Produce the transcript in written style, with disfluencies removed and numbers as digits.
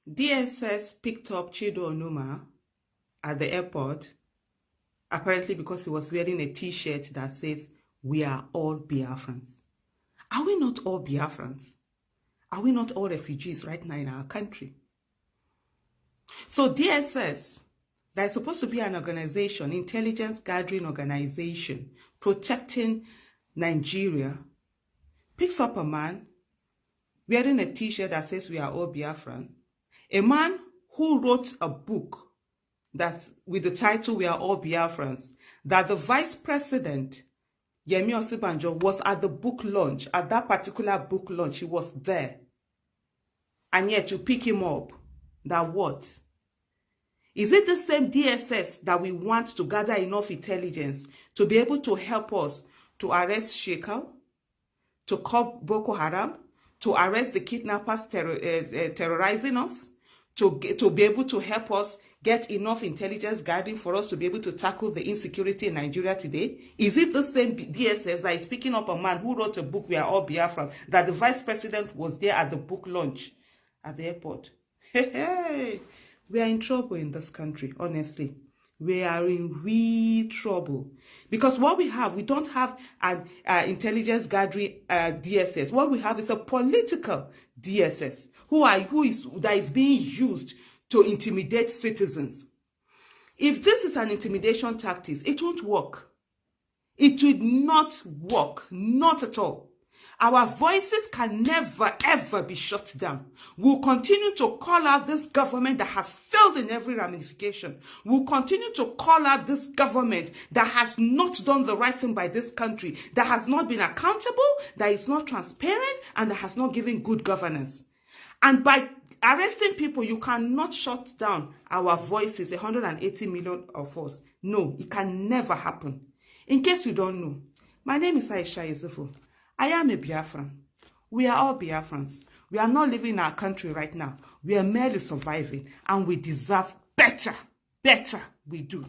DSS picked up Chido Onuma at the airport, apparently because he was wearing a t-shirt that says, "We are all Biafrans." Are we not all Biafrans? Are we not all refugees right now in our country? So DSS, that is supposed to be an organization, intelligence gathering organization, protecting Nigeria, picks up a man wearing a t-shirt that says "We are all Biafran," a man who wrote a book that's with the title "We are all Biafrans," that the vice president, Yemi Osibanjo, was at the book launch. At that particular book launch, he was there. And yet you pick him up. That what? Is it the same DSS that we want to gather enough intelligence to be able to help us to arrest Shekau, to curb Boko Haram, to arrest the kidnappers terrorizing us, to be able to help us get enough intelligence gathering for us to be able to tackle the insecurity in Nigeria today? Is it the same DSS that is picking up a man who wrote a book, "We Are All Biafran," that the vice president was there at the book launch at the airport? Hey, we are in trouble in this country, honestly. We are in real trouble. Because what we have, we don't have an intelligence gathering DSS. What we have is a political DSS that is being used to intimidate citizens. If this is an intimidation tactic, it won't work. It will not work, not at all. Our voices can never, ever be shut down. We'll continue to call out this government that has failed in every ramification. We'll continue to call out this government that has not done the right thing by this country, that has not been accountable, that is not transparent, and that has not given good governance. And by arresting people, you cannot shut down our voices, 180 million of us. No, it can never happen. In case you don't know, my name is Aisha Yesufu. I am a Biafran. We are all Biafrans. We are not living in our country right now. We are merely surviving, and we deserve better. Better we do.